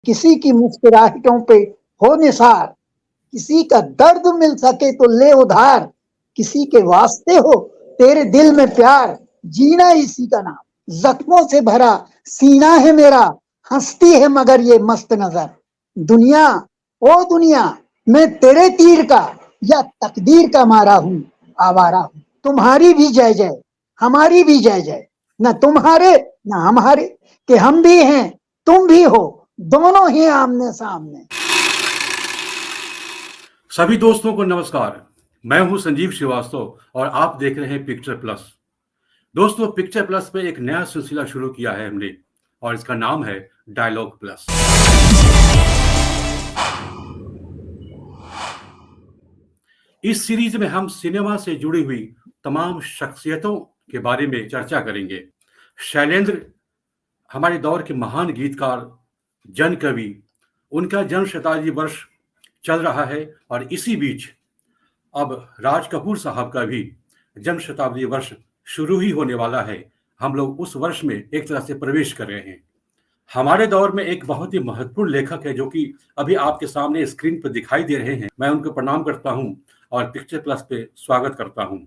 किसी की मुस्कुराहटों पे हो निसार, किसी का दर्द मिल सके तो ले उधार, किसी के वास्ते हो तेरे दिल में प्यार, जीना इसी का नाम। जख्मों से भरा सीना है मेरा, हंसती है मगर ये मस्त नजर। दुनिया, ओ दुनिया, मैं तेरे तीर का या तकदीर का मारा हूं, आवारा हूं। तुम्हारी भी जय जय, हमारी भी जय जय, न तुम्हारे न हमारे, कि हम भी हैं तुम भी हो, दोनों ही आमने सामने। सभी दोस्तों को नमस्कार। मैं हूं संजीव श्रीवास्तव और आप देख रहे हैं पिक्चर प्लस। दोस्तों, पिक्चर प्लस पे एक नया सिलसिला शुरू किया है हमने और इसका नाम है डायलॉग प्लस। इस सीरीज में हम सिनेमा से जुड़ी हुई तमाम शख्सियतों के बारे में चर्चा करेंगे। शैलेंद्र हमारे दौर के महान गीतकार, जन कवि, उनका जन्म शताब्दी वर्ष चल रहा है और इसी बीच अब राज कपूर साहब का भी जन्म शताब्दी वर्ष शुरू ही होने वाला है। हम लोग उस वर्ष में एक तरह से प्रवेश कर रहे हैं। हमारे दौर में एक बहुत ही महत्वपूर्ण लेखक है जो कि अभी आपके सामने स्क्रीन पर दिखाई दे रहे हैं। मैं उनको प्रणाम करता हूं और पिक्चर प्लस पे स्वागत करता हूं।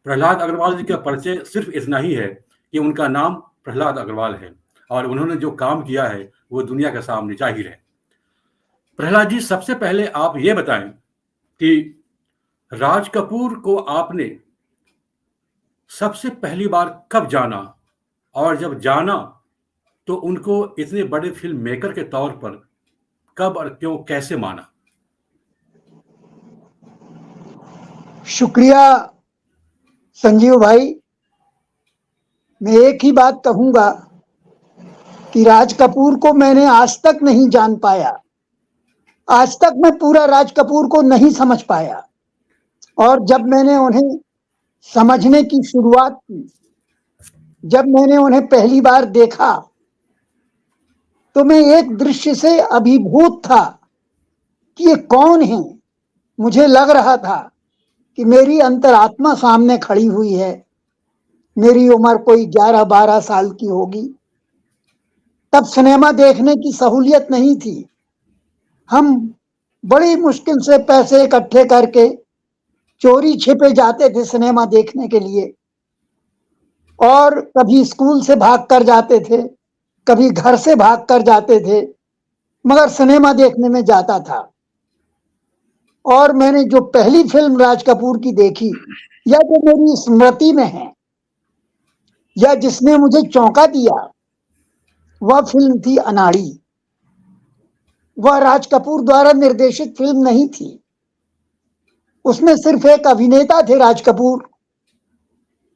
प्रहलाद अग्रवाल जी का परिचय सिर्फ इतना ही है कि उनका नाम प्रहलाद अग्रवाल है और उन्होंने जो काम किया है वो दुनिया के सामने जाहिर है। प्रहलाद जी, सबसे पहले आप ये बताएं कि राज कपूर को आपने सबसे पहली बार कब जाना और जब जाना तो उनको इतने बड़े फिल्म मेकर के तौर पर कब और क्यों कैसे माना? शुक्रिया संजीव भाई। मैं एक ही बात कहूंगा कि राज कपूर को मैंने आज तक नहीं जान पाया। आज तक मैं पूरा राज कपूर को नहीं समझ पाया और जब मैंने उन्हें समझने की शुरुआत की, जब मैंने उन्हें पहली बार देखा तो मैं एक दृश्य से अभिभूत था कि ये कौन है। मुझे लग रहा था कि मेरी अंतरात्मा सामने खड़ी हुई है। मेरी उम्र कोई 11-12 साल की होगी। तब सिनेमा देखने की सहूलियत नहीं थी। हम बड़ी मुश्किल से पैसे इकट्ठे करके चोरी छिपे जाते थे सिनेमा देखने के लिए और कभी स्कूल से भाग कर जाते थे, कभी घर से भाग कर जाते थे, मगर सिनेमा देखने में जाता था। और मैंने जो पहली फिल्म राज कपूर की देखी या जो मेरी स्मृति में है या जिसने मुझे चौंका दिया, वह फिल्म थी अनाड़ी। वह राज कपूर द्वारा निर्देशित फिल्म नहीं थी। उसमें सिर्फ एक अभिनेता थे राज कपूर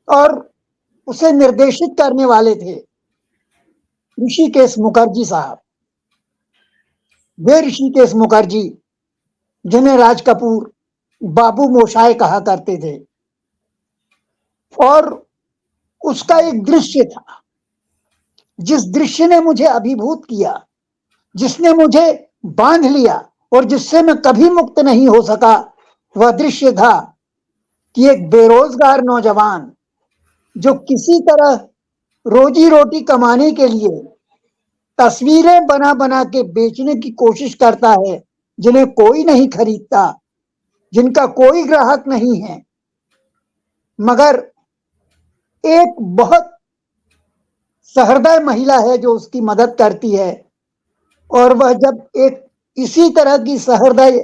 और उसे निर्देशित करने वाले थे ऋषिकेश मुखर्जी साहब। वे ऋषिकेश मुखर्जी जिन्हें राज कपूर बाबू मोशाय कहा करते थे। और उसका एक दृश्य था जिस दृश्य ने मुझे अभिभूत किया, जिसने मुझे बांध लिया और जिससे मैं कभी मुक्त नहीं हो सका। वह दृश्य था कि एक बेरोजगार नौजवान जो किसी तरह रोजी रोटी कमाने के लिए तस्वीरें बना बना के बेचने की कोशिश करता है, जिन्हें कोई नहीं खरीदता, जिनका कोई ग्राहक नहीं है, मगर एक बहुत सहृदय महिला है जो उसकी मदद करती है। और वह जब एक इसी तरह की सहृदय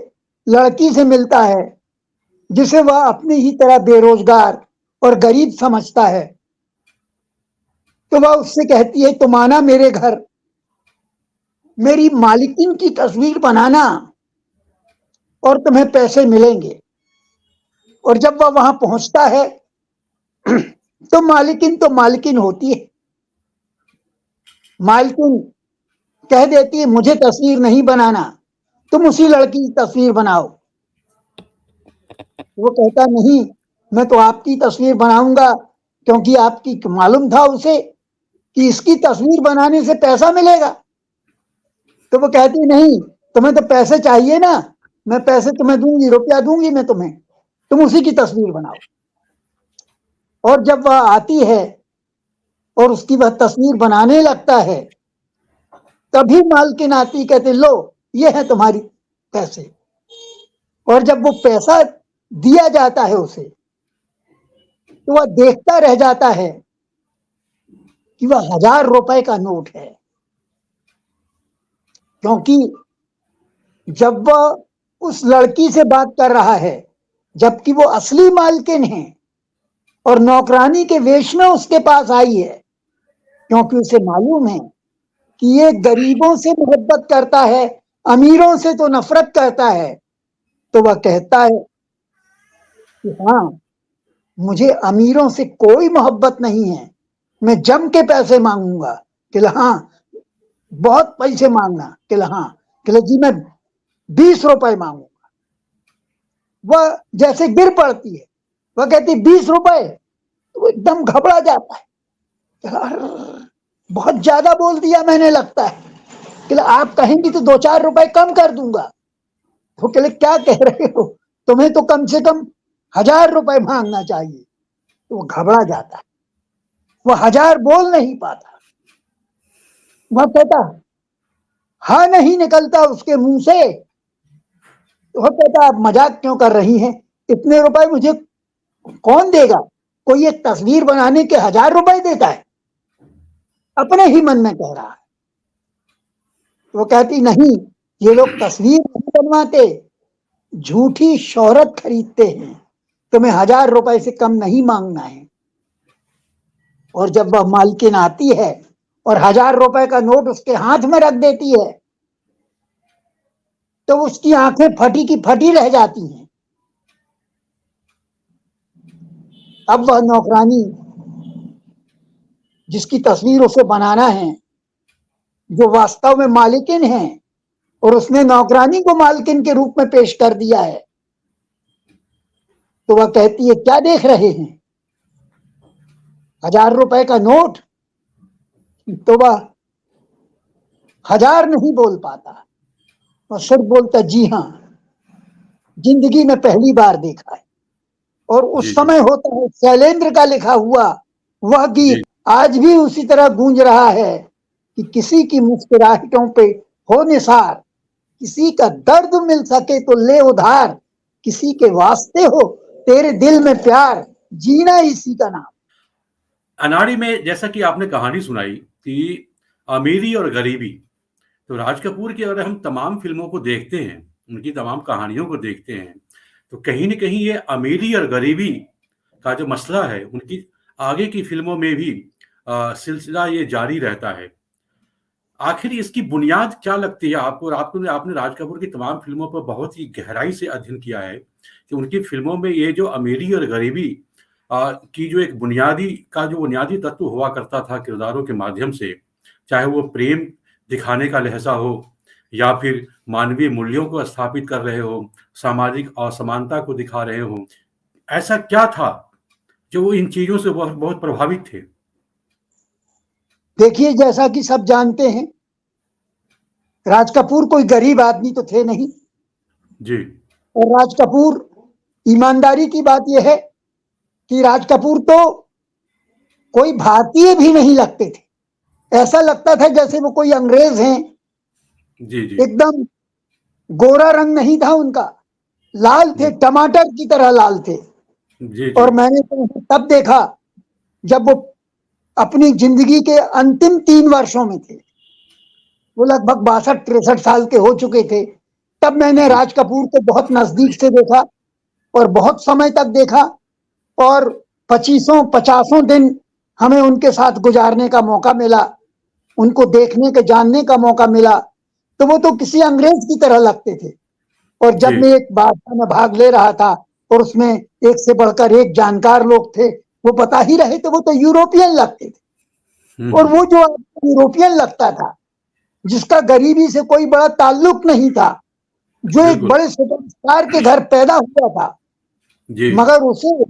लड़की से मिलता है जिसे वह अपनी ही तरह बेरोजगार और गरीब समझता है, तो वह उससे कहती है, तुम आना मेरे घर, मेरी मालिकिन की तस्वीर बनाना और तुम्हें पैसे मिलेंगे। और जब वह वहां पहुंचता है तो मालिकिन होती है। मालिकिन कह देती है, मुझे तस्वीर नहीं बनाना, तुम उसी लड़की की तस्वीर बनाओ। वो कहता, नहीं, मैं तो आपकी तस्वीर बनाऊंगा, क्योंकि आपकी मालूम था उसे कि इसकी तस्वीर बनाने से पैसा मिलेगा। तो वो कहती, नहीं, तुम्हें तो पैसे चाहिए ना, मैं पैसे तुम्हें दूंगी, रुपया दूंगी मैं तुम्हें, तुम उसी की तस्वीर बनाओ। और जब वह आती है और उसकी वह तस्वीर बनाने लगता है तभी मालकिन आती, कहते लो ये है तुम्हारी पैसे। और जब वो पैसा दिया जाता है उसे, तो वह देखता रह जाता है कि वह 1000 रुपए का नोट है। क्योंकि जब वह उस लड़की से बात कर रहा है, जबकि वो असली मालकिन है और नौकरानी के वेश में उसके पास आई है, क्योंकि उसे मालूम है कि ये गरीबों से मोहब्बत करता है, अमीरों से तो नफरत करता है, तो वह कहता है कि हाँ, मुझे अमीरों से कोई मोहब्बत नहीं है, मैं जम के पैसे मांगूंगा। कि हाँ, बहुत पैसे मांगना। कि हाँ, कि जी मैं 20 रुपए मांगूंगा। वह जैसे गिर पड़ती है, वह कहती 20 रुपए, तो एकदम घबरा जाता है। बहुत ज्यादा बोल दिया मैंने, लगता है। कि आप कहेंगी तो 2-4 रुपए कम कर दूंगा। तो कहले क्या कह रहे हो, तुम्हें तो कम से कम 1000 रुपए मांगना चाहिए। तो वो घबरा जाता है, वह 1000 बोल नहीं पाता। वह कहता हाँ नहीं निकलता उसके मुंह से। तो वह कहता आप मजाक क्यों कर रही हैं, इतने रुपए मुझे कौन देगा, कोई एक तस्वीर बनाने के 1000 रुपए देता है, अपने ही मन में कह रहा है। वो कहती नहीं, ये लोग तस्वीर नहीं बनवाते, झूठी शोहरत खरीदते हैं, तुम्हें 1000 रुपए से कम नहीं मांगना है। और जब वह मालकिन आती है और 1000 रुपए का नोट उसके हाथ में रख देती है, तो उसकी आंखें फटी की फटी रह जाती हैं। अब वह नौकरानी जिसकी तस्वीर उसे बनाना है, जो वास्तव में मालिकिन है, और उसने नौकरानी को मालकिन के रूप में पेश कर दिया है, तो वह कहती है क्या देख रहे हैं, 1000 रुपए का नोट। तो वह 1000 नहीं बोल पाता, वह सिर्फ बोलता जी हाँ, जिंदगी में पहली बार देखा है। और उस समय होता है शैलेंद्र का लिखा हुआ वह गीत आज भी उसी तरह गूंज रहा है कि किसी की मुस्कुराहटों पे हो निसार, किसी का दर्द मिल सके तो ले उधार, किसी के वास्ते हो तेरे दिल में प्यार, जीना इसी का नाम। अनाड़ी में जैसा कि आपने कहानी सुनाई कि अमीरी और गरीबी, तो राज कपूर की अगर हम तमाम फिल्मों को देखते हैं, उनकी तमाम कहानियों को देखते हैं, तो कहीं न कहीं ये अमीरी और गरीबी का जो मसला है, उनकी आगे की फिल्मों में भी सिलसिला ये जारी रहता है। आखिर इसकी बुनियाद क्या लगती है आपको? और आपने राज कपूर की तमाम फिल्मों पर बहुत ही गहराई से अध्ययन किया है कि उनकी फिल्मों में ये जो अमीरी और गरीबी की जो एक बुनियादी तत्व हुआ करता था किरदारों के माध्यम से, चाहे वो प्रेम दिखाने का लहज़ा हो या फिर मानवीय मूल्यों को स्थापित कर रहे हो, सामाजिक असमानता को दिखा रहे हो, ऐसा क्या था जो वो इन चीज़ों से बहुत बहुत प्रभावित थे? देखिए, जैसा कि सब जानते हैं, राज कपूर कोई गरीब आदमी तो थे नहीं। जी। और राज कपूर, ईमानदारी की बात यह है कि राज कपूर तो कोई भारतीय भी नहीं लगते थे, ऐसा लगता था जैसे वो कोई अंग्रेज हैं। जी, जी। एकदम गोरा रंग नहीं था उनका, लाल थे, टमाटर की तरह लाल थे। जी, जी। और मैंने तो तब देखा जब वो अपनी जिंदगी के अंतिम 3 वर्षों में थे, वो लगभग 62-63 साल के हो चुके थे। तब मैंने राज कपूर को बहुत नजदीक से देखा और बहुत समय तक देखा, और 25-50 दिन हमें उनके साथ गुजारने का मौका मिला, उनको देखने के जानने का मौका मिला। तो वो तो किसी अंग्रेज की तरह लगते थे। और जब मैं एक भाषण में भाग ले रहा था और उसमें एक से बढ़कर एक जानकार लोग थे, वो बता ही रहे थे, वो तो यूरोपियन लगते थे। और वो जो यूरोपियन लगता था, जिसका गरीबी से कोई बड़ा ताल्लुक नहीं था, जो एक बड़े सुपरस्टार के घर पैदा हुआ था, मगर उसे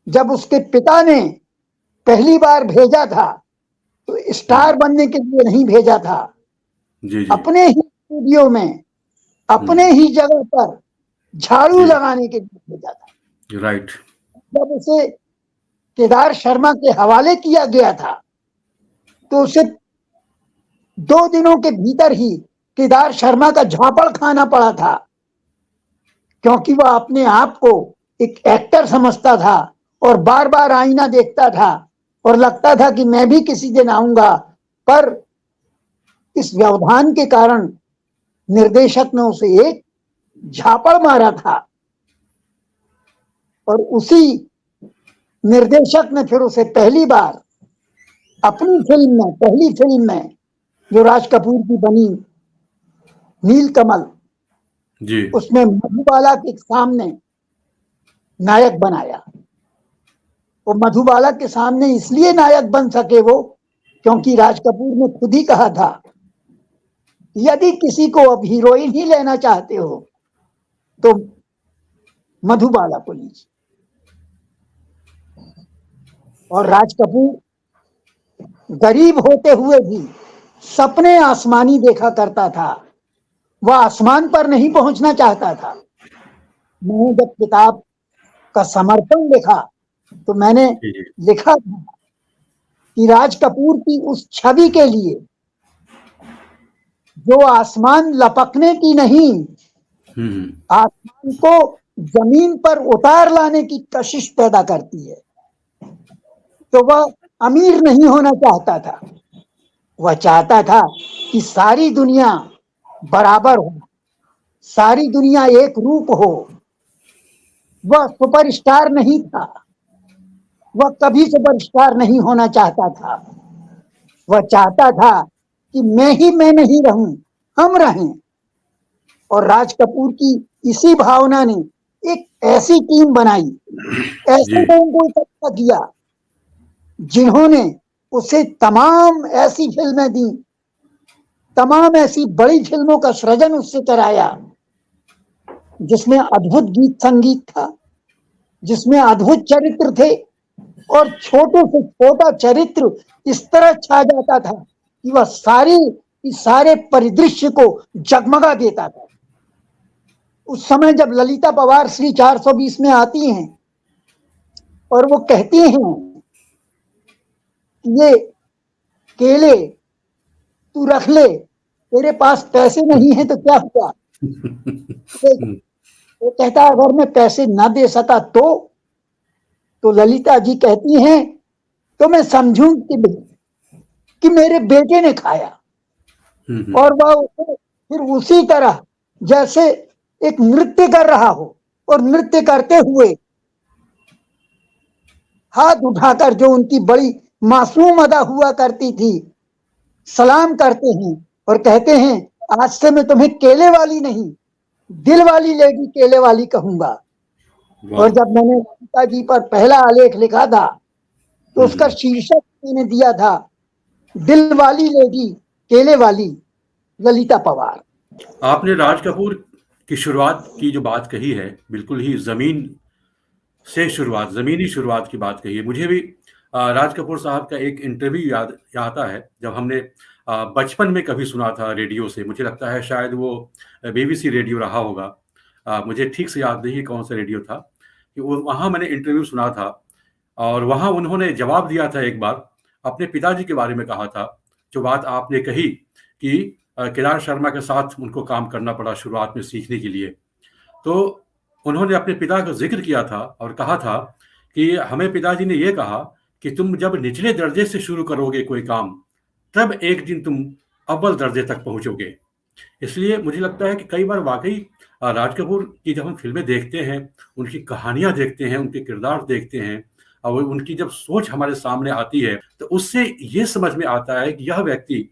जब उसके पिता ने पहली बार भेजा था तो स्टार बनने के लिए नहीं भेजा था, अपने ही स्टूडियो में, अपने ही जगह पर झाड़ू लगाने के लिए भेजा था। राइट। जब उसे केदार शर्मा के हवाले किया गया था, तो उसे 2 दिनों के भीतर ही केदार शर्मा का झापड़ खाना पड़ा था, क्योंकि वह अपने आप को एक एक्टर समझता था और बार बार आईना देखता था और लगता था कि मैं भी किसी दिन आऊंगा। पर इस व्यवधान के कारण निर्देशक ने उसे एक झापड़ मारा था और उसी निर्देशक ने फिर उसे पहली बार अपनी फिल्म में, पहली फिल्म में जो राज कपूर की बनी नीलकमल जी, उसमें मधुबाला के सामने नायक बनाया। वो मधुबाला के सामने इसलिए नायक बन सके वो, क्योंकि राज कपूर ने खुद ही कहा था यदि किसी को अब हीरोइन ही लेना चाहते हो तो मधुबाला को लीजिए। और राज कपूर गरीब होते हुए भी सपने आसमानी देखा करता था, वह आसमान पर नहीं पहुंचना चाहता था। मैंने जब किताब का समर्पण लिखा तो मैंने जी, जी। लिखा था कि राज कपूर की उस छवि के लिए जो आसमान लपकने की नहीं, आसमान को जमीन पर उतार लाने की कशिश पैदा करती है, तो वह अमीर नहीं होना चाहता था। वह चाहता था कि सारी दुनिया बराबर हो, सारी दुनिया एक रूप हो। वह सुपरस्टार नहीं था, वह कभी सुपरस्टार नहीं होना चाहता था। वह चाहता था कि मैं ही मैं नहीं रहूं, हम रहें। और राज कपूर की इसी भावना ने एक ऐसी टीम बनाई, ऐसे लोगों को इकट्ठा किया जिन्होंने उसे तमाम ऐसी फिल्में दी, तमाम ऐसी बड़ी फिल्मों का सृजन उससे कराया जिसमें अद्भुत गीत संगीत था, जिसमें अद्भुत चरित्र थे और छोटे से छोटा चरित्र इस तरह छा जाता था कि वह सारे परिदृश्य को जगमगा देता था। उस समय जब ललिता पवार श्री 420 में आती हैं और वो कहती हैं ये केले तू रख ले, तेरे पास पैसे नहीं है तो क्या हुआ। वो कहता है अगर मैं पैसे ना दे सका तो ललिता जी कहती हैं तो मैं समझूं कि मेरे बेटे ने खाया। और वह फिर उसी तरह जैसे एक नृत्य कर रहा हो और नृत्य करते हुए हाथ उठाकर, जो उनकी बड़ी मासूम अदा हुआ करती थी, सलाम करते हैं और कहते हैं आज से मैं तुम्हें केले वाली नहीं दिल वाली लेडी केले वाली कहूंगा। और जब मैंने ललिता जी पर पहला आलेख लिखा था तो उसका शीर्षक मैंने दिया था दिल वाली लेडी केले वाली ललिता पवार। आपने राज कपूर की शुरुआत की जो बात कही है, बिल्कुल ही ज़मीनी शुरुआत की बात कही है। मुझे भी राज कपूर साहब का एक इंटरव्यू याद आता है, जब हमने बचपन में कभी सुना था रेडियो से। मुझे लगता है शायद वो BBC रेडियो रहा होगा, मुझे ठीक से याद नहीं कौन सा रेडियो था, कि वो वहाँ मैंने इंटरव्यू सुना था और वहाँ उन्होंने जवाब दिया था। एक बार अपने पिताजी के बारे में कहा था, जो बात आपने कही कि केदार शर्मा के साथ उनको काम करना पड़ा शुरुआत में सीखने के लिए। तो उन्होंने अपने पिता का जिक्र किया था और कहा था कि हमें पिताजी ने ये कहा कि तुम जब निचले दर्जे से शुरू करोगे कोई काम, तब एक दिन तुम अव्वल दर्जे तक पहुंचोगे। इसलिए मुझे लगता है कि कई बार वाकई राज कपूर की जब हम फिल्में देखते हैं, उनकी कहानियां देखते हैं, उनके किरदार देखते हैं और उनकी जब सोच हमारे सामने आती है, तो उससे ये समझ में आता है कि यह व्यक्ति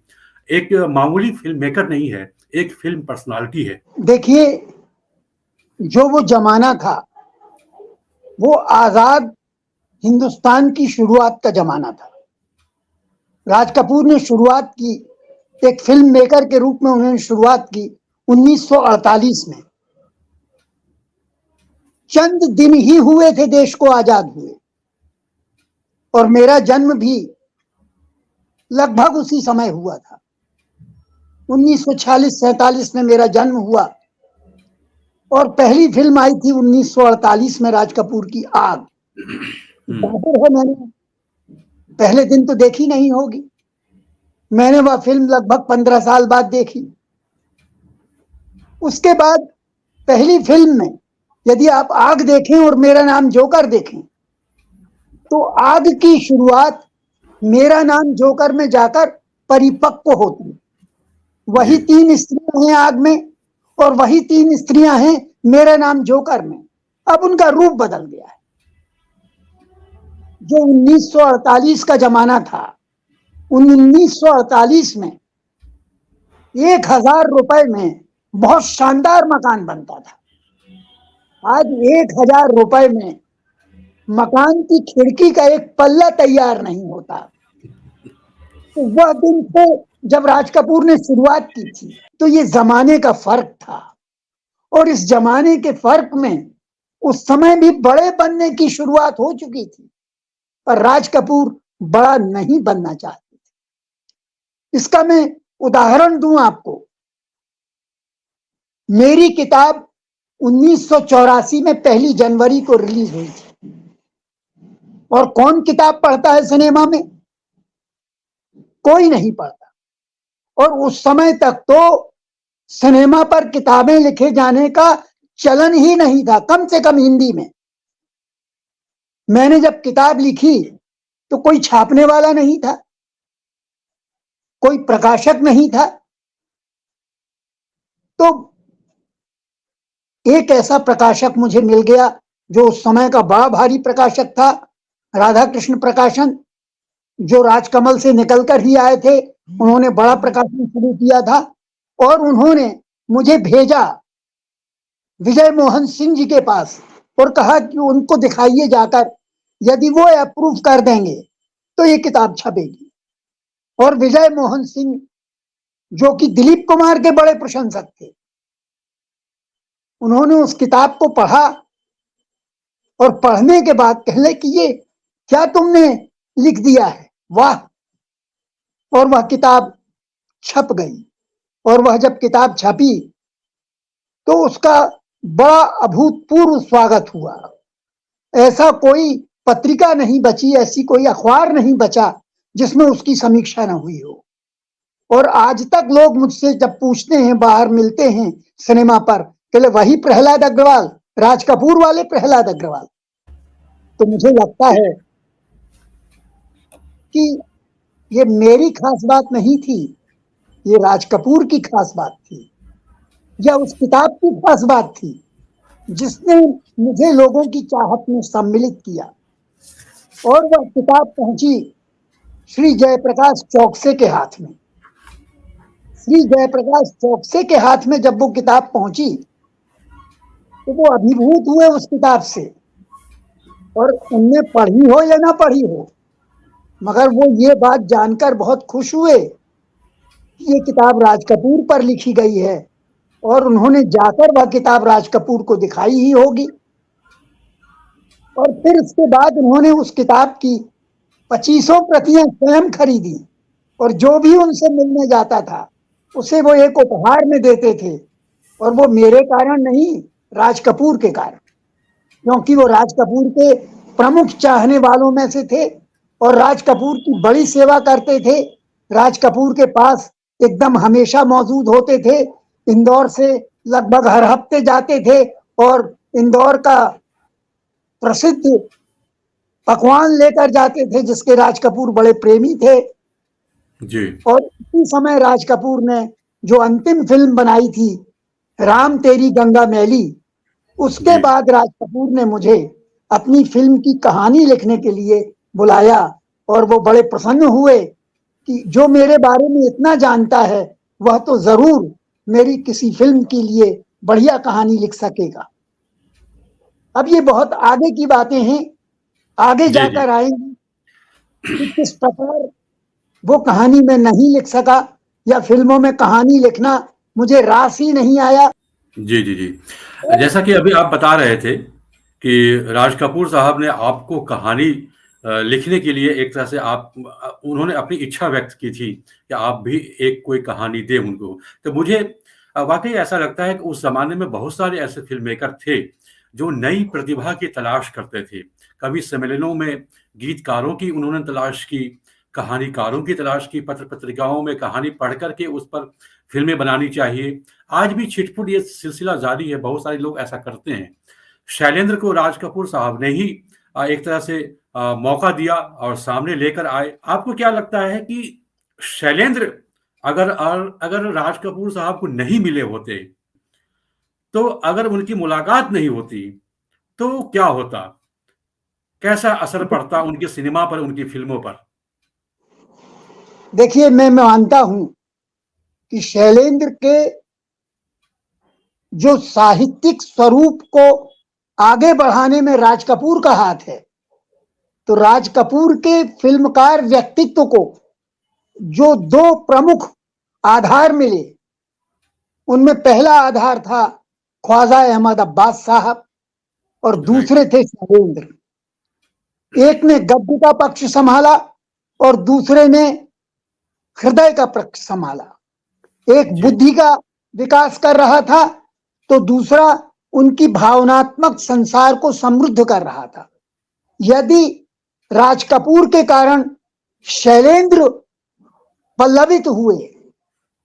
एक मामूली फिल्म मेकर नहीं है, एक फिल्म पर्सनालिटी है। देखिए, जो वो जमाना था वो आजाद हिंदुस्तान की शुरुआत का जमाना था। राज कपूर ने शुरुआत की, एक फिल्म मेकर के रूप में उन्होंने शुरुआत की 1948 में। चंद दिन ही हुए थे देश को आजाद हुए और मेरा जन्म भी लगभग उसी समय हुआ था। 1946-47 में मेरा जन्म हुआ और पहली फिल्म आई थी 1948 में राज कपूर की आग। जाहिर है मैंने पहले दिन तो देखी नहीं होगी, मैंने वह फिल्म लगभग 15 साल बाद देखी। उसके बाद पहली फिल्म में यदि आप आग देखें और मेरा नाम जोकर देखें, तो आग की शुरुआत मेरा नाम जोकर में जाकर परिपक्व होती है। वही जी 3 स्त्रियां हैं आग में और वही 3 स्त्रियां हैं मेरा नाम जोकर में। अब उनका रूप बदल गया है। जो 1948 का जमाना था, उन 1948 में 1000 रुपए में बहुत शानदार मकान बनता था। आज 1000 रुपए में मकान की खिड़की का एक पल्ला तैयार नहीं होता। तो वह दिन थे जब राज कपूर ने शुरुआत की थी। तो ये जमाने का फर्क था, और इस जमाने के फर्क में उस समय भी बड़े बनने की शुरुआत हो चुकी थी, पर राज कपूर बड़ा नहीं बनना चाहते थे। इसका मैं उदाहरण दूं आपको। मेरी किताब 1984 में 1 जनवरी को रिलीज हुई थी, और कौन किताब पढ़ता है सिनेमा में? कोई नहीं पढ़ता। और उस समय तक तो सिनेमा पर किताबें लिखे जाने का चलन ही नहीं था, कम से कम हिंदी में। मैंने जब किताब लिखी तो कोई छापने वाला नहीं था, कोई प्रकाशक नहीं था। तो एक ऐसा प्रकाशक मुझे मिल गया जो उस समय का बड़ा भारी प्रकाशक था, राधा कृष्ण प्रकाशन, जो राजकमल से निकलकर ही आए थे। उन्होंने बड़ा प्रकाशन शुरू किया था, और उन्होंने मुझे भेजा विजय मोहन सिंह जी के पास और कहा कि उनको दिखाइए जाकर, यदि वो अप्रूव कर देंगे तो ये किताब छपेगी। और विजय मोहन सिंह, जो कि दिलीप कुमार के बड़े प्रशंसक थे, उन्होंने उस किताब को पढ़ा, और पढ़ने के बाद कहले कि ये क्या तुमने लिख दिया है, वाह। और वह किताब छप गई। और वह जब किताब छपी तो उसका बड़ा अभूतपूर्व स्वागत हुआ। ऐसा कोई पत्रिका नहीं बची, ऐसी कोई अखबार नहीं बचा जिसमें उसकी समीक्षा न हुई हो। और आज तक लोग मुझसे जब पूछते हैं, बाहर मिलते हैं सिनेमा पर, कहले वही प्रहलाद अग्रवाल, राज कपूर वाले प्रहलाद अग्रवाल। तो मुझे लगता है कि ये मेरी खास बात नहीं थी, ये राज कपूर की खास बात थी, या उस किताब की खास बात थी जिसने मुझे लोगों की चाहत में सम्मिलित किया। और वह किताब पहुंची श्री जयप्रकाश चौकसे के हाथ में। श्री जयप्रकाश चौकसे के हाथ में जब वो किताब पहुंची तो वो अभिभूत हुए उस किताब से, और उनने पढ़ी हो या ना पढ़ी हो, मगर वो ये बात जानकर बहुत खुश हुए कि ये किताब राज कपूर पर लिखी गई है, और उन्होंने जाकर वह किताब राज कपूर को दिखाई ही होगी। और फिर उसके बाद उन्होंने उस किताब की 25 प्रतियां स्वयं खरीदी, और जो भी उनसे मिलने जाता था उसे वो एक उपहार में देते थे। और वो मेरे कारण नहीं, राज कपूर के कारण, क्योंकि वो राज कपूर के प्रमुख चाहने वालों में से थे, और राज कपूर की बड़ी सेवा करते थे। राज कपूर के पास एकदम हमेशा मौजूद होते थे। इंदौर से लगभग हर हफ्ते जाते थे, और इंदौर का प्रसिद्ध पकवान लेकर जाते थे, जिसके राज कपूर बड़े प्रेमी थे। जी और इसी समय राज कपूर ने जो अंतिम फिल्म बनाई थी, राम तेरी गंगा मैली, उसके जी बाद राज कपूर ने मुझे अपनी फिल्म की कहानी लिखने के लिए बुलाया, और वो बड़े प्रसन्न हुए कि जो मेरे बारे में इतना जानता है वह तो जरूर मेरी किसी फिल्म के लिए बढ़िया कहानी लिख सकेगा। अब ये बहुत आगे की बातें हैं, आगे जी जी जाकर आएंगी कि किस प्रकार वो कहानी मैं नहीं लिख सका, या फिल्मों में कहानी लिखना मुझे रास ही नहीं आया। जी जी जी जैसा कि अभी आप बता रहे थे कि राज कपूर साहब ने आपको कहानी लिखने के लिए एक तरह से उन्होंने अपनी इच्छा व्यक्त की थी कि आप भी एक कोई कहानी दें उनको। तो मुझे वाकई ऐसा लगता है कि उस जमाने में बहुत सारे ऐसे फिल्म मेकर थे जो नई प्रतिभा की तलाश करते थे। कभी सम्मेलनों में गीतकारों की उन्होंने तलाश की, कहानीकारों की तलाश की, पत्र पत्रिकाओं में कहानी पढ़ करके उस पर फिल्में बनानी चाहिए। आज भी छिटपुट ये सिलसिला जारी है, बहुत सारे लोग ऐसा करते हैं। शैलेंद्र को राज कपूर साहब ने ही एक तरह से मौका दिया और सामने लेकर आए। आपको क्या लगता है कि शैलेंद्र अगर राज कपूर साहब को नहीं मिले होते, तो अगर उनकी मुलाकात नहीं होती, तो क्या होता? कैसा असर पड़ता उनके सिनेमा पर, उनकी फिल्मों पर? देखिए, मैं मानता हूं कि शैलेंद्र के जो साहित्यिक स्वरूप को आगे बढ़ाने में राज कपूर का हाथ है, तो राज कपूर के फिल्मकार व्यक्तित्व को जो दो प्रमुख आधार मिले, उनमें पहला आधार था ख्वाजा अहमद अब्बास साहब और दूसरे थे शैलेंद्र। एक ने गद्य का पक्ष संभाला और दूसरे ने हृदय का पक्ष संभाला। एक बुद्धि का विकास कर रहा था तो दूसरा उनकी भावनात्मक संसार को समृद्ध कर रहा था। यदि राज कपूर के कारण शैलेंद्र पल्लवित हुए,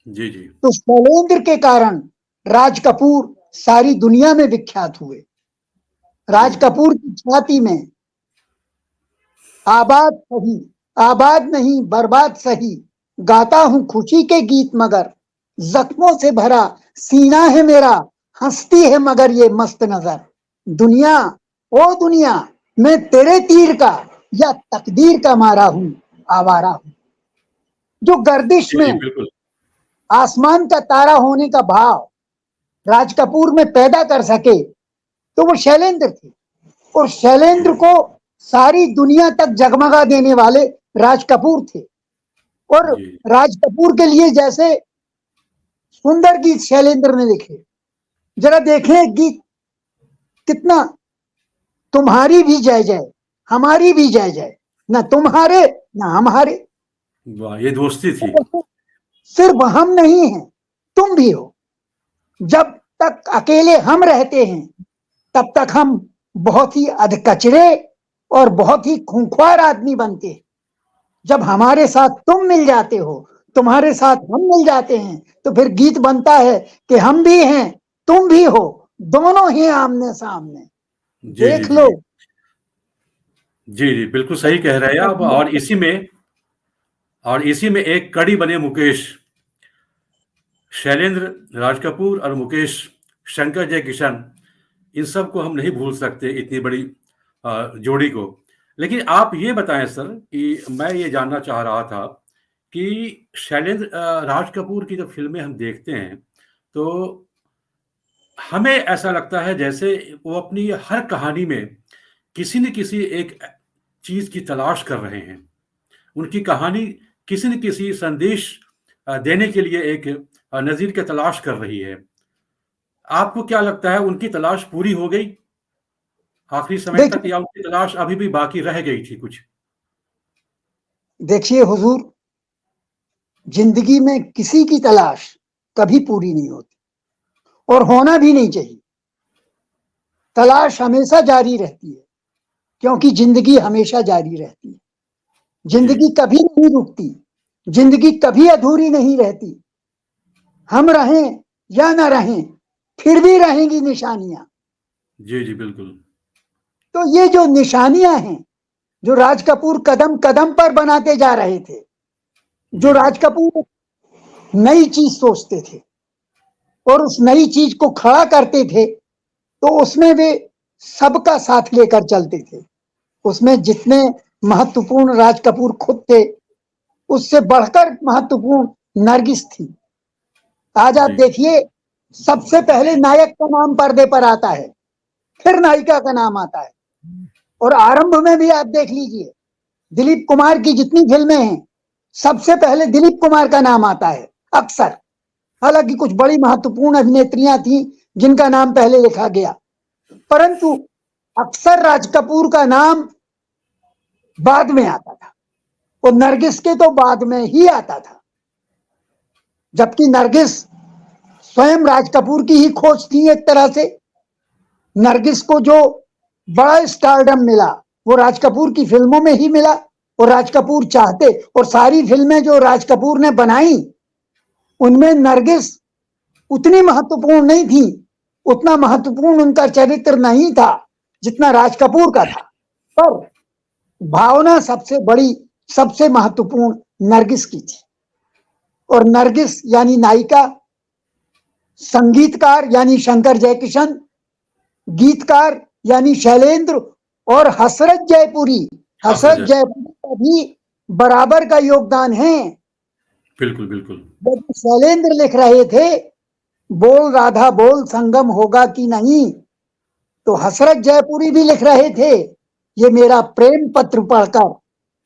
जी जी, तो शैलेंद्र के कारण राज कपूर सारी दुनिया में विख्यात हुए। राज कपूर की छाती में आबाद सही, आबाद नहीं बर्बाद सही, गाता हूं खुशी के गीत मगर जख्मों से भरा सीना है मेरा, हंसती है मगर ये मस्त नजर। दुनिया ओ दुनिया, मैं तेरे तीर का या तकदीर का मारा हूं, आवारा हूं। जो गर्दिश जी, जी, में बिल्कुल। आसमान का तारा होने का भाव राज कपूर में पैदा कर सके, तो वो शैलेंद्र थे। और शैलेंद्र को सारी दुनिया तक जगमगा देने वाले राज कपूर थे। और जी, राज कपूर के लिए जैसे सुंदर गीत शैलेंद्र ने लिखे, जरा देखें गीत कितना, तुम्हारी भी जय जय हमारी भी जय जय, न तुम्हारे न हमारे, वाह! ये दोस्ती थी। सिर्फ हम नहीं हैं तुम भी हो। जब तक अकेले हम रहते हैं तब तक हम बहुत ही अधकचरे और बहुत ही खूंखार आदमी बनते हैं। जब हमारे साथ तुम मिल जाते हो, तुम्हारे साथ हम मिल जाते हैं, तो फिर गीत बनता है कि हम भी हैं तुम भी हो, दोनों ही आमने सामने। जी, जी, देख जी। लो। जी, जी, बिल्कुल सही कह रहे हैं आप। और इसी में एक कड़ी बने मुकेश। शैलेंद्र, राज कपूर और मुकेश, शंकर जयकिशन, इन सब को हम नहीं भूल सकते, इतनी बड़ी जोड़ी को। लेकिन आप ये बताएं सर, कि मैं ये जानना चाह रहा था कि शैलेंद्र, राज कपूर की जब फिल्में हम देखते हैं, तो हमें ऐसा लगता है जैसे वो अपनी हर कहानी में किसी न किसी एक चीज़ की तलाश कर रहे हैं। उनकी कहानी किसी न किसी संदेश देने के लिए एक नज़ीर की तलाश कर रही है। आपको क्या लगता है, उनकी तलाश पूरी हो गई आखिरी समय तक, देखिए या उनकी तलाश अभी भी बाकी रह गई थी कुछ? देखिए हुजूर, जिंदगी में किसी की तलाश कभी पूरी नहीं होती और होना भी नहीं चाहिए। तलाश हमेशा जारी रहती है, क्योंकि जिंदगी हमेशा जारी रहती है। जी। जिंदगी कभी नहीं रुकती, जिंदगी कभी अधूरी नहीं रहती। हम रहें या न रहें, फिर भी रहेंगी निशानियां। जी, जी, बिल्कुल। तो ये जो निशानियां हैं, जो राज कपूर कदम कदम पर बनाते जा रहे थे, जो जी, जी। राज कपूर नई चीज सोचते थे और उस नई चीज को खड़ा करते थे, तो उसमें वे सबका साथ लेकर चलते थे। उसमें जितने महत्वपूर्ण राज कपूर खुद थे, उससे बढ़कर महत्वपूर्ण नरगिस थी। आज आप जी। देखिए, सबसे पहले नायक का नाम पर्दे पर आता है, फिर नायिका का नाम आता है। और आरंभ में भी आप देख लीजिए, दिलीप कुमार की जितनी फिल्में हैं, सबसे पहले दिलीप कुमार का नाम आता है अक्सर। हालांकि कुछ बड़ी महत्वपूर्ण अभिनेत्रियां थी जिनका नाम पहले लिखा गया, परंतु अक्सर राज कपूर का नाम बाद में आता था और नरगिस के तो बाद में ही आता था। जबकि नरगिस स्वयं राज कपूर की ही खोज थी एक तरह से। नरगिस को जो बड़ा स्टारडम मिला, वो राज कपूर की फिल्मों में ही मिला। और राज कपूर चाहते, और सारी फिल्में जो राज कपूर ने बनाई उनमें नरगिस उतनी महत्वपूर्ण नहीं थी, उतना महत्वपूर्ण उनका चरित्र नहीं था जितना राज कपूर का था, पर भावना सबसे बड़ी, सबसे महत्वपूर्ण नरगिस की थी। और नरगिस यानी नायिका, संगीतकार यानी शंकर जयकिशन, गीतकार यानी शैलेंद्र, और हसरत जयपुरी, हसरत जयपुरी का भी बराबर का योगदान है। बिल्कुल बिल्कुल। जब शैलेंद्र लिख रहे थे बोल राधा बोल संगम होगा कि नहीं, तो हसरत जयपुरी भी लिख रहे थे ये मेरा प्रेम पत्र पढ़कर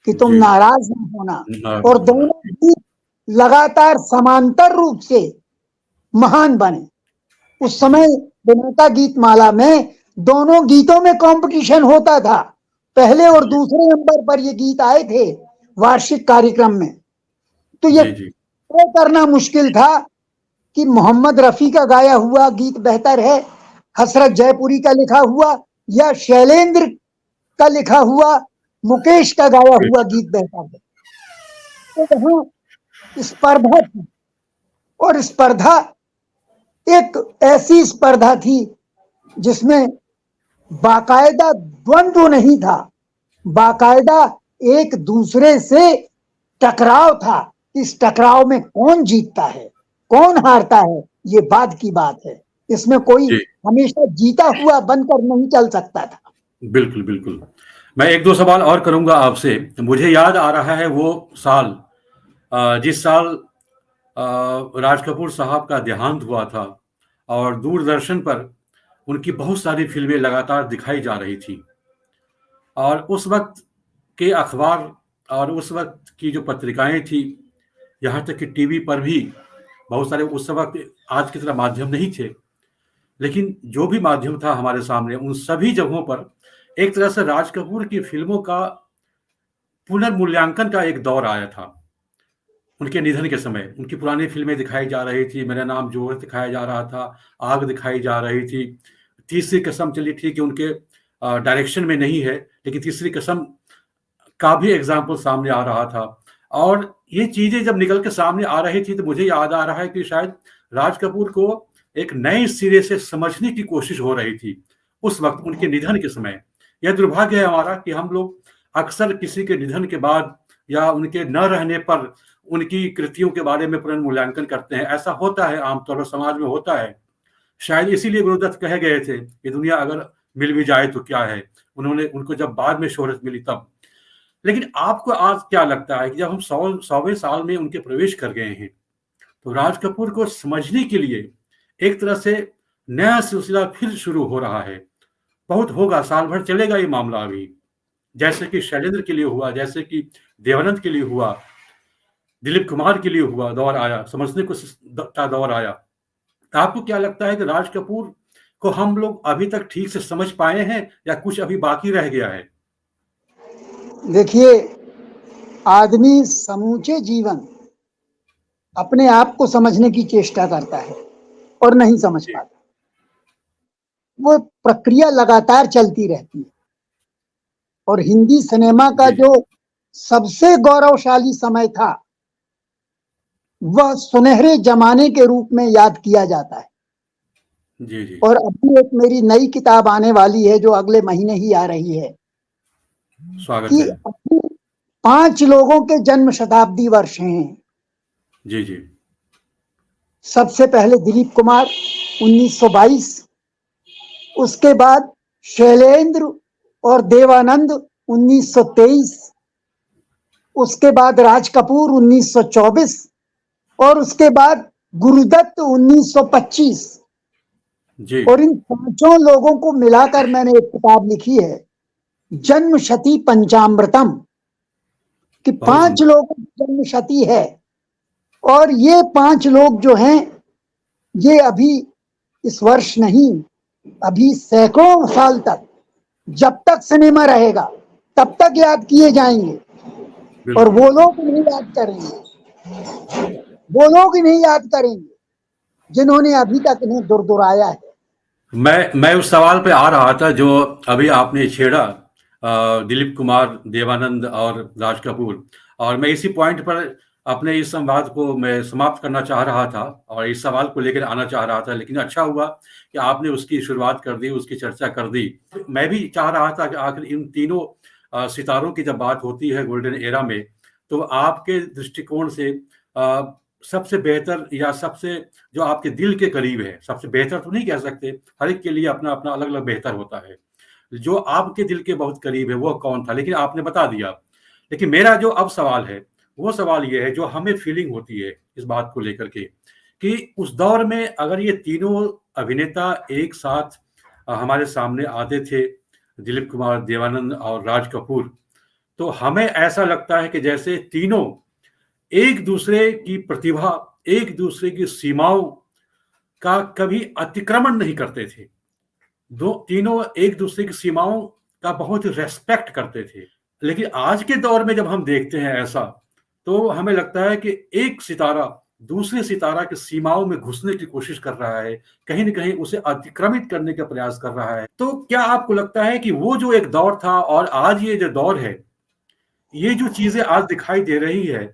कि तुम नाराज न होना। और दोनों गीत लगातार समांतर रूप से महान बने। उस समय विनाता गीत माला में दोनों गीतों में कंपटीशन होता था, पहले और दूसरे नंबर पर ये गीत आए थे वार्षिक कार्यक्रम में। तो ये तय करना मुश्किल था कि मोहम्मद रफी का गाया हुआ गीत बेहतर है, हसरत जयपुरी का लिखा हुआ, या शैलेंद्र का लिखा हुआ, मुकेश का गाया हुआ गीत बेहतर है। तो वहां स्पर्धा थी, और स्पर्धा एक ऐसी स्पर्धा थी जिसमें बाकायदा द्वंद्व नहीं था, बाकायदा एक दूसरे से टकराव था। इस टकराव में कौन जीतता है कौन हारता है ये बाद की बात है, इसमें कोई हमेशा जीता हुआ बनकर नहीं चल सकता था। बिल्कुल बिल्कुल। मैं एक दो सवाल और करूंगा आपसे। मुझे याद आ रहा है वो साल, जिस साल राज कपूर साहब का देहांत हुआ था और दूरदर्शन पर उनकी बहुत सारी फिल्में लगातार दिखाई जा रही थी, और उस वक्त के अखबार और उस वक्त की जो पत्रिकाएं थी, यहाँ तक कि टीवी पर भी बहुत सारे, उस वक्त आज की तरह माध्यम नहीं थे, लेकिन जो भी माध्यम था हमारे सामने, उन सभी जगहों पर एक तरह से राज कपूर की फिल्मों का पुनर्मूल्यांकन का एक दौर आया था। उनके निधन के समय उनकी पुरानी फिल्में दिखाई जा रही थी, मेरा नाम जोहर दिखाया जा रहा था, आग दिखाई जा रही थी, तीसरी कसम, चलिए ठीक है उनके डायरेक्शन में नहीं है, लेकिन तीसरी कसम का भी एग्जाम्पल सामने आ रहा था। और ये चीजें जब निकल के सामने आ रही थी तो मुझे याद आ रहा है कि शायद राज कपूर को एक नए सिरे से समझने की कोशिश हो रही थी उस वक्त उनके निधन के समय। यह दुर्भाग्य है हमारा कि हम लोग अक्सर किसी के निधन के बाद या उनके न रहने पर उनकी कृतियों के बारे में पुनर्मूल्यांकन करते हैं। ऐसा होता है, आमतौर पर समाज में होता है। शायद इसीलिए गुरुदत्त कह गए थे कि दुनिया अगर मिल भी जाए तो क्या है, उनको जब बाद में शोहरत मिली तब। लेकिन आपको आज क्या लगता है कि जब हम 100वें साल में उनके प्रवेश कर गए हैं, तो राज कपूर को समझने के लिए एक तरह से नया सिलसिला फिर शुरू हो रहा है? बहुत होगा, साल भर चलेगा ये मामला अभी, जैसे कि शैलेंद्र के लिए हुआ, जैसे कि देवानंद के लिए हुआ, दिलीप कुमार के लिए हुआ, दौर आया, समझने का दौर आया। आपको क्या लगता है कि राज कपूर को हम लोग अभी तक ठीक से समझ पाए हैं या कुछ अभी बाकी रह गया है? देखिए, आदमी समूचे जीवन अपने आप को समझने की चेष्टा करता है और नहीं समझ पाता। वो प्रक्रिया लगातार चलती रहती है। और हिंदी सिनेमा का जो सबसे गौरवशाली समय था वह सुनहरे जमाने के रूप में याद किया जाता है। जी जी। और अभी एक मेरी नई किताब आने वाली है जो अगले महीने ही आ रही है, स्वागत कि है। अभी 5 लोगों के जन्म शताब्दी वर्ष हैं। जी जी। सबसे पहले दिलीप कुमार 1922, उसके बाद शैलेंद्र और देवानंद 1923, उसके बाद राज कपूर 1924, और उसके बाद गुरुदत्त 1925। जी। और इन 5 लोगों को मिलाकर मैंने एक किताब लिखी है, जन्म शती पंचामृतम, कि 5 लोगों की जन्म शती है। और ये 5 लोग जो हैं ये अभी इस वर्ष नहीं, अभी सैकड़ों साल तक, जब तक सिनेमा रहेगा तब तक याद किए जाएंगे। और वो लोग नहीं याद करेंगे, वो लोग नहीं याद करेंगे जिन्होंने अभी तक इन्हें दुरदुराया है। मैं उस सवाल पे आ रहा था जो अभी आपने छेड़ा। दिलीप कुमार, देवानंद और राज कपूर। और मैं इसी पॉइंट पर अपने इस संवाद को मैं समाप्त करना चाह रहा था और इस सवाल को लेकर आना चाह रहा था, लेकिन अच्छा हुआ कि आपने उसकी शुरुआत कर दी, उसकी चर्चा कर दी। मैं भी चाह रहा था कि आखिर इन तीनों सितारों की जब बात होती है गोल्डन एरा में, तो आपके दृष्टिकोण से सबसे बेहतर या सबसे जो आपके दिल के करीब है, सबसे बेहतर तो नहीं कह सकते, हर एक के लिए अपना अपना अलग अलग बेहतर होता है, जो आपके दिल के बहुत करीब है वो कौन था, लेकिन आपने बता दिया। लेकिन मेरा जो अब सवाल है वो सवाल ये है, जो हमें फीलिंग होती है इस बात को लेकर के, कि उस दौर में अगर ये तीनों अभिनेता एक साथ हमारे सामने आते थे, दिलीप कुमार, देवानंद और राज कपूर, तो हमें ऐसा लगता है कि जैसे तीनों एक दूसरे की प्रतिभा, एक दूसरे की सीमाओं का कभी अतिक्रमण नहीं करते थे। तीनों एक दूसरे की सीमाओं का बहुत रेस्पेक्ट करते थे। लेकिन आज के दौर में जब हम देखते हैं ऐसा, तो हमें लगता है कि एक सितारा दूसरे सितारा की सीमाओं में घुसने की कोशिश कर रहा है, कहीं न कहीं उसे अतिक्रमित करने का प्रयास कर रहा है। तो क्या आपको लगता है कि वो जो एक दौर था और आज ये जो दौर है, ये जो चीजें आज दिखाई दे रही है,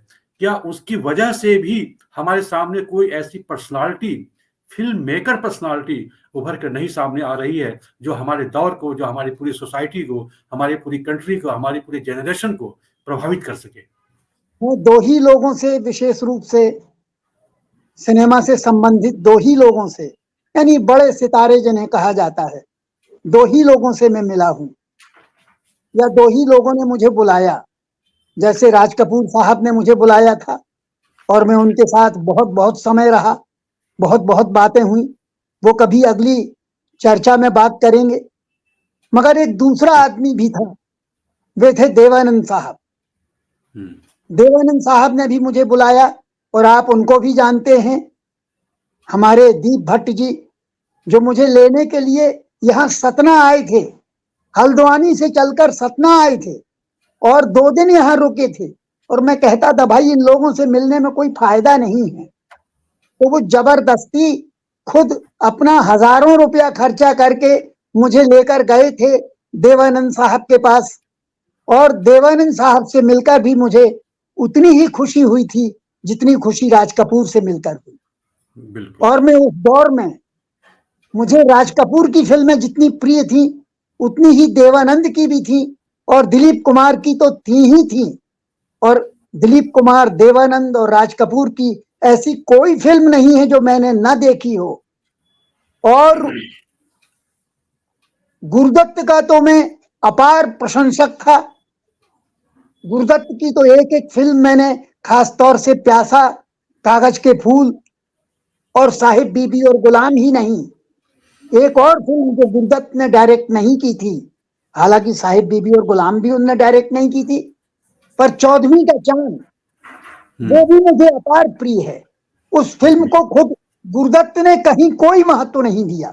क्या उसकी वजह से भी हमारे सामने कोई ऐसी पर्सनालिटी, फिल्म मेकर पर्सनालिटी उभर कर नहीं सामने आ रही है, जो हमारे दौर को, जो हमारी पूरी सोसाइटी को, हमारी पूरी कंट्री को, हमारी पूरी जनरेशन को प्रभावित कर सके? दो ही लोगों से, विशेष रूप से सिनेमा से संबंधित दो ही लोगों से, यानी बड़े सितारे जिन्हें कहा जाता है, दो ही लोगों से मैं मिला हूं, या दो ही लोगों ने मुझे बुलाया। जैसे राज कपूर साहब ने मुझे बुलाया था और मैं उनके साथ बहुत बहुत समय रहा, बहुत बहुत बातें हुई, वो कभी अगली चर्चा में बात करेंगे। मगर एक दूसरा आदमी भी था, वे थे देवानंद साहब। देवानंद साहब ने भी मुझे बुलाया और आप उनको भी जानते हैं, हमारे दीप भट्ट जी, जो मुझे लेने के लिए यहाँ सतना आए थे, हल्द्वानी से चलकर सतना आए थे और 2 दिन यहाँ रुके थे। और मैं कहता था भाई इन लोगों से मिलने में कोई फायदा नहीं है, तो वो जबरदस्ती खुद अपना हजारों रुपया खर्चा करके मुझे लेकर गए थे देवानंद साहब के पास। और देवानंद साहब से मिलकर भी मुझे उतनी ही खुशी हुई थी जितनी खुशी राज कपूर से मिलकर हुई। और मैं उस दौर में, मुझे राज कपूर की फिल्में जितनी प्रिय थी उतनी ही देवानंद की भी थी और दिलीप कुमार की तो थी ही थी। और दिलीप कुमार, देवानंद और राज कपूर की ऐसी कोई फिल्म नहीं है जो मैंने न देखी हो। और गुरुदत्त का तो मैं अपार प्रशंसक था। गुरुदत्त की तो एक एक फिल्म मैंने, खास तौर से प्यासा, कागज के फूल और साहिब बीबी और गुलाम ही नहीं, एक और फिल्म जो गुरुदत्त ने डायरेक्ट नहीं की थी, हालांकि साहिब बीबी और गुलाम भी उन्होंने डायरेक्ट नहीं की थी, पर 14वीं का चांद, वो भी मुझे अपार प्रिय है। उस फिल्म को खुद गुरुदत्त ने कहीं कोई महत्व नहीं दिया,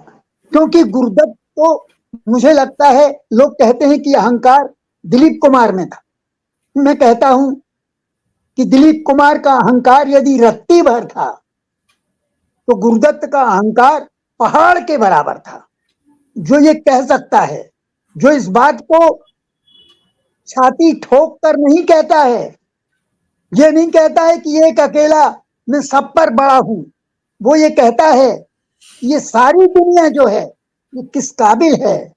क्योंकि गुरुदत्त तो, मुझे लगता है, लोग कहते हैं कि अहंकार दिलीप कुमार में था। मैं कहता हूं कि दिलीप कुमार का अहंकार यदि रत्ती भर था तो गुरुदत्त का अहंकार पहाड़ के बराबर था। जो ये कह सकता है, जो इस बात को छाती ठोक कर नहीं कहता है, ये नहीं कहता है कि एक अकेला मैं सब पर बड़ा हूं, वो ये कहता है ये सारी दुनिया जो है ये किस काबिल है,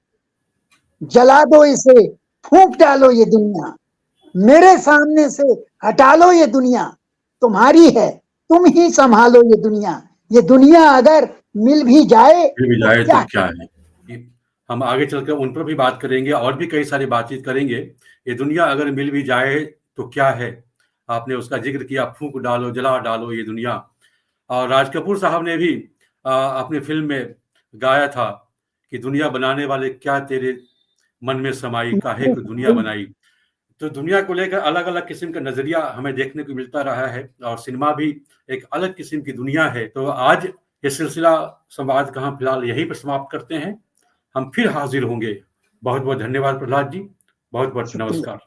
जला दो इसे, फूंक डालो ये दुनिया, मेरे सामने से हटा लो ये दुनिया, तुम्हारी है, तुम ही संभालो ये दुनिया, ये दुनिया अगर मिल भी जाए तो क्या है। हम आगे चलकर उन पर भी बात करेंगे और भी कई सारी बातचीत करेंगे। ये दुनिया अगर मिल भी जाए तो क्या है, आपने उसका जिक्र किया, फूंक डालो, जला डालो ये दुनिया। और राज कपूर साहब ने भी अपनी फिल्म में गाया था कि दुनिया बनाने वाले क्या तेरे मन में समाई, काहे को दुनिया बनाई। तो दुनिया को लेकर अलग अलग किस्म का नजरिया हमें देखने को मिलता रहा है और सिनेमा भी एक अलग किस्म की दुनिया है। तो आज ये सिलसिला संवाद का हम फिलहाल यहीं पर समाप्त करते हैं। हम फिर हाजिर होंगे। बहुत बहुत धन्यवाद प्रहलाद जी, बहुत बहुत नमस्कार।